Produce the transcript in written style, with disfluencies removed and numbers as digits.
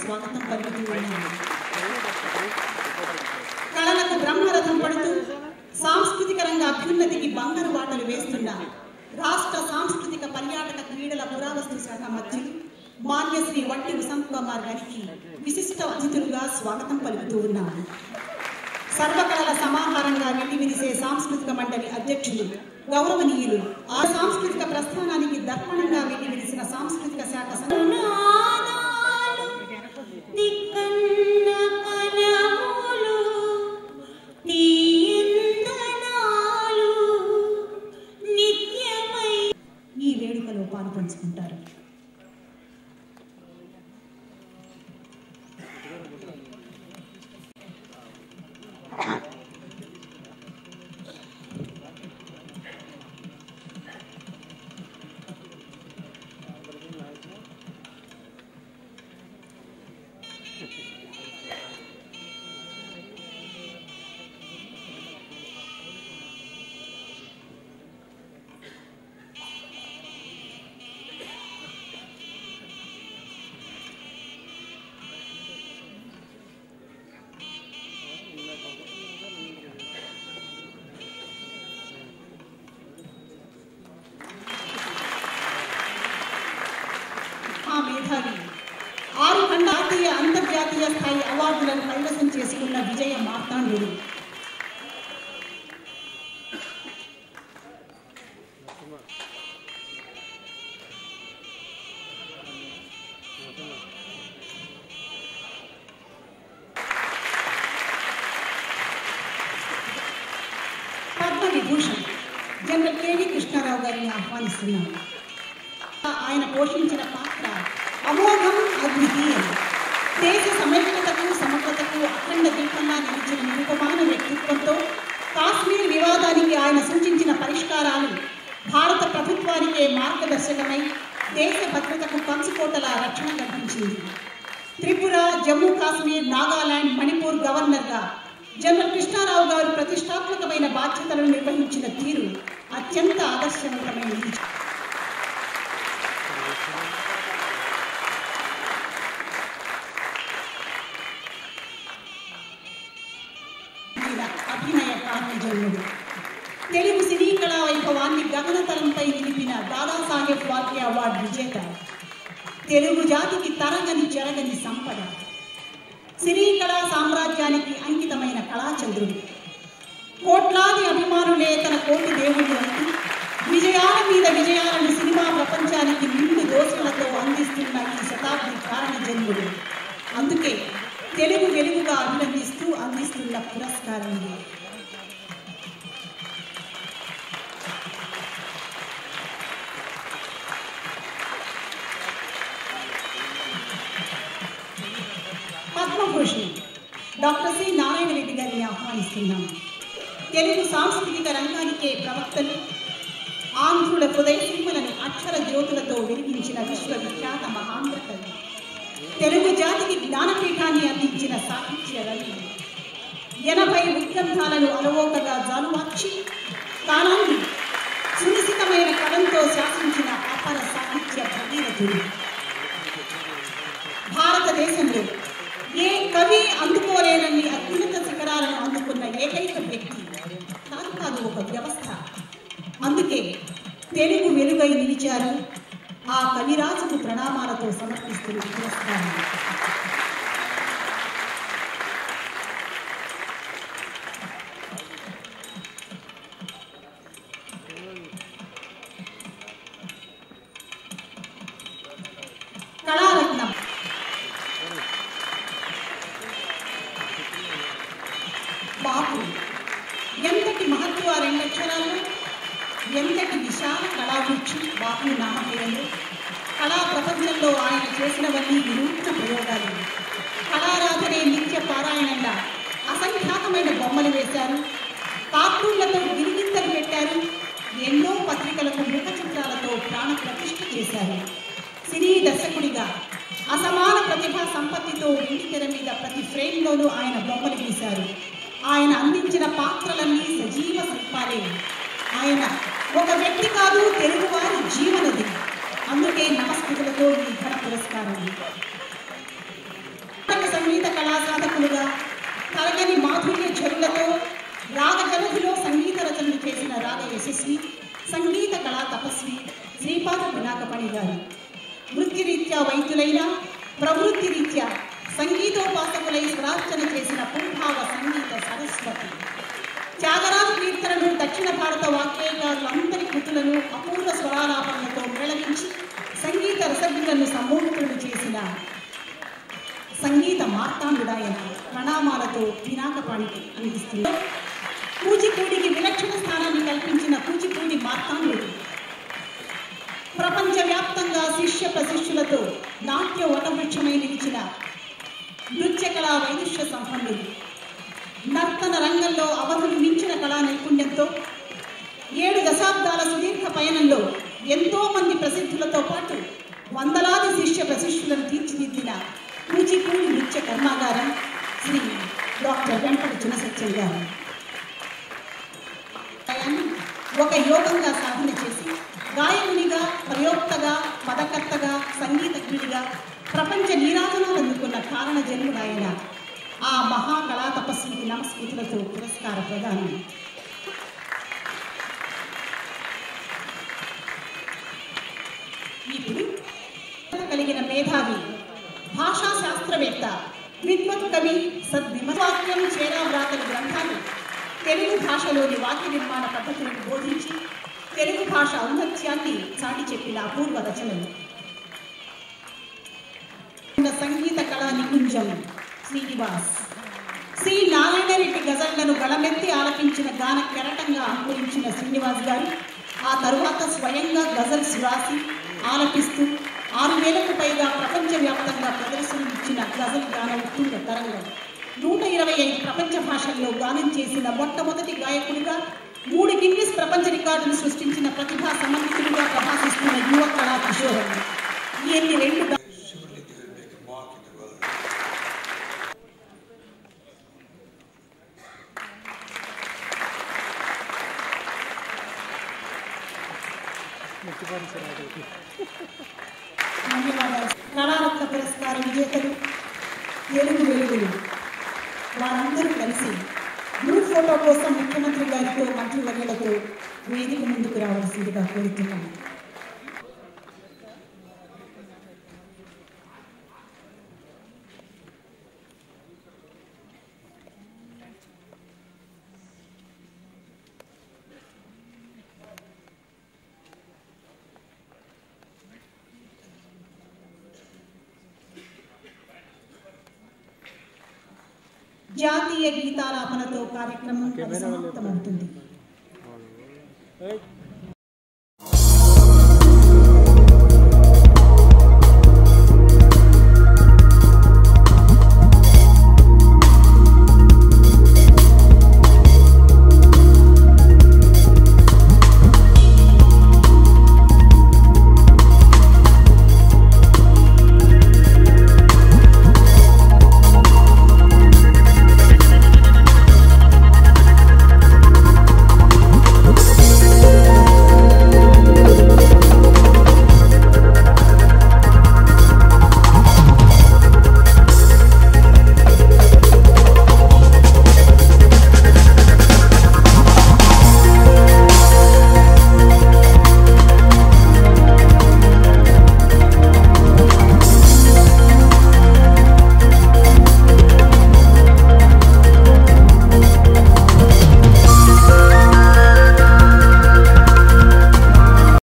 స్వాగతం పలుకుతూ ఉన్నాను. కళలకు బ్రహ్మరథం పడుతూ సాంస్కృతిక రంగ అభ్యున్నతికి బంగారు బాటలు వేస్తున్న రాష్ట్ర సాంస్కృతిక పర్యాటక క్రీడల పురావస్తు శాఖ మంత్రులు మాన్యశ్రీ వట్టి వసంత్ కుమార్ గారికి విశిష్ట అతిథులుగా స్వాగతం పలుకుతూ ఉన్నాము. సర్వకళల సమాహారంగా వెలివిరిసే సాంస్కృతిక మండలి అధ్యక్షులు గౌరవనీయులు ఆ సాంస్కృతిక ప్రస్థానానికి దర్పణంగా వెలివిరిసిన సాంస్కృతిక శాఖ ఈ వేడుకలో పాల్పంచుకుంటారు. మేధావి 6 జాతీయ అంతర్జాతీయ స్థాయి అవార్డులను కైవసం చేసుకున్న విజయ మార్తాండుడు. పద్మవిభూషణ్ జనరల్ కేవీ కృష్ణారావు గారిని ఆహ్వానిస్తున్నారు. ఆయన పోషించిన పాత్ర అమోఘం, అద్వితీయం. దేశ సమైక్యతకు సమగ్రతకు అఖండ దీపంగా నిలిచిన నిరుపమాన వ్యక్తిత్వంతో కాశ్మీర్ వివాదానికి ఆయన సూచించిన పరిష్కారాలు భారత ప్రభుత్వానికే మార్గదర్శకమై దేశ భద్రతకు కంచుకోటల రక్షణ కల్పించింది. త్రిపుర, జమ్మూ కాశ్మీర్, నాగాలాండ్, మణిపూర్ గవర్నర్గా జనరల్ కృష్ణారావు గారు ప్రతిష్టాత్మకమైన బాధ్యతలను నిర్వహించిన తీరు అత్యంత ఆదర్శవంతమైనది. అభినయ కారణజన్ముడు, తెలుగు సినీ కళా వైభవాన్ని గగనతలంపై నిలిపిన దాదాసాహెబ్ ఫాల్కే అవార్డు విజేత, తెలుగు జాతికి తరగని చెరగని సంపద, సినీ కళా సామ్రాజ్యానికి అంకితమైన కళాచంద్రుడు, కోట్లాది అభిమానులే తన కోటి దేవుడు అంటూ విజయాల మీద విజయాలను సినిమా ప్రపంచానికి నిండు దోషులతో అందిస్తున్న ఈ శతాబ్ది కారణజన్ముడు. అందుకే తెలుగు వెలుగుగా అభినందిస్తూ అందిస్తున్న పురస్కారం ఇది. పద్మభూషణ్ డాక్టర్ సి నారాయణ రెడ్డి గారిని ఆహ్వానిస్తున్నాము. తెలుగు సాంస్కృతిక రంగానికే ప్రవక్తలు, ఆంధ్రుల హృదయ సీమలను అక్షర జ్యోతులతో వెలిగించిన విశ్వవిఖ్యాత మహాంధ్ర కవి, తెలుగు జాతికి జ్ఞానపీఠాన్ని అందించిన సాహిత్య రవి, 80 ఉద్గ్రంథాలను అలవోకగా జాలువార్చి కాలాన్ని సునిశితమైన కలంతో శాసించిన అపర సాహిత్య భగీరథుడు. భారతదేశంలో ఏ కవి అందుకోలేనన్ని అత్యున్నత శిఖరాలను అందుకున్న ఏకైక వ్యక్తి కాదు ఒక వ్యవస్థ. అందుకే తెలుగు వెలుగై నిలిచారు. ఆ కవిరాజుకు ప్రణామాలతో సమర్పిస్తున్న పురస్కారం. కళారత్నం బాపు ఎంతటి మహత్వ 2 అక్షరాలు, ఎంతటి విశాల కళావృక్షి బాపు నామధేయంలో. కళా ప్రపంచంలో ఆయన చేసినవన్నీ వినూత్న ప్రయోగాలు. కళారాధనే నిత్య పారాయణంగా అసంఖ్యాకమైన బొమ్మలు వేశారు, కార్టూన్లతో గిరిగింతలు పెట్టారు, ఎన్నో పత్రికలకు ముఖ చిత్రాలతో ప్రాణ ప్రతిష్ఠ చేశారు. సినీ దర్శకుడిగా అసమాన ప్రతిభా సంపత్తితో వెండితెర మీద ప్రతి ఫ్రేమ్లోనూ ఆయన బొమ్మలు గీశారు. ఆయన అందించిన పాత్రలన్నీ సజీవ శిల్పాలే. ఆయన ఒక వ్యక్తి కాదు, తెలుగువారి జీవనది. అందుకే నమస్కృతులతో ఈ ఘన పురస్కారం. సంగీత కళా సాధకులుగా తరగని మాధుర్య చరులతో రాగజలధిలో సంగీత రచనలు చేసిన రాగ యశస్వి సంగీత కళా తపస్వి శ్రీపాద పినాకపణి గారు. వృత్తిరీత్యా వైద్యులైన ప్రవృత్తి రీత్యా సంగీతోపాసకులై స్వరార్చన చేసిన పుంభావ సంగీత సరస్వతి. త్యాగరాజ కీర్తనలు దక్షిణ భారత వాగ్గేయకారులందరి కృతులను అపూర్వ స్వరాలాపనలతో మేళవించి సంగీత రసజ్ఞులను సమ్మోహితులను చేసిన సంగీత మార్తాండుడాయన ప్రణామాలతో పినాకపాణికి అందిస్తున్నారు. కూచిపూడికి విలక్షణ స్థానాన్ని కల్పించిన కూచిపూడి మార్తాండుడు ప్రపంచవ్యాప్తంగా శిష్య ప్రశిష్యులతో నాట్య వటవృక్షమై నిలిచిన నృత్య కళా వైదుష్య సంపన్నుడు. నర్తన రంగంలో అవధులు మించిన కళా నైపుణ్యంతో 7 దశాబ్దాల సుదీర్ఘ పయనంలో ఎంతో మంది ప్రసిద్ధులతో పాటు వందలాది శిష్య ప్రశిష్యులను తీర్చిదిద్దిన కూచిపూడి నృత్య కర్మాగారం శ్రీ డాక్టర్ వెంపటి చినసత్యం గారు ఒక యోగంగా సాధన చేసి గాయకునిగా, ప్రయోక్తగా, పదకర్తగా, సంగీతజ్ఞుడిగా ప్రపంచ నీరాజనాలు అందుకున్న కారణ జన్ముడాయన ఆ మహాకళా తపస్వికి నమస్కృతులతో పురస్కార ప్రదానం. ఇప్పుడు కలిగిన మేధావి, భాషా శాస్త్రవేత్త, విద్వత్ కవి, సద్విమవాక్యం చేరావ్రాతల గ్రంథాలు తెలుగు భాషలోని వాక్య నిర్మాణ పద్ధతులను బోధించి తెలుగు భాష ఔన్నత్యాన్ని చాటి చెప్పిన అపూర్వ రచనలు. సంగీత కళా నికుంజం శ్రీనివాస్. శ్రీ నారాయణరెడ్డి గజళ్లను గళమెత్తి ఆలపించిన గాన కెరటంగా అంకురించిన శ్రీనివాస్ గారు ఆ తరువాత స్వయంగా గజల్స్ వ్రాసి ఆలపిస్తూ 6000కు పైగా ప్రపంచవ్యాప్తంగా ప్రదర్శనలు ఇచ్చిన గజల్ గాన ఉత్తుంగ తరంగం. 125 ప్రపంచ భాషల్లో గానం చేసిన మొట్టమొదటి గాయకుడిగా 3 గిన్నిస్ ప్రపంచ రికార్డులు సృష్టించిన ప్రతిభా సమన్వితుడిగా ప్రకాశిస్తున్న యువ కళా కిషోరం. ఎన్ని 2 కళారత్న పురస్కార విజేతలు, తెలుగు వెలుగులు వారందరూ కలిసి గ్రూప్ ఫోటో కోసం ముఖ్యమంత్రి గారితో, మంత్రివర్యులతో వేదిక ముందుకు రావాల్సిందిగా కోరుతున్నాను. జాతీయ గీతాలాపనతో కార్యక్రమం సమాప్తమవుతుంది.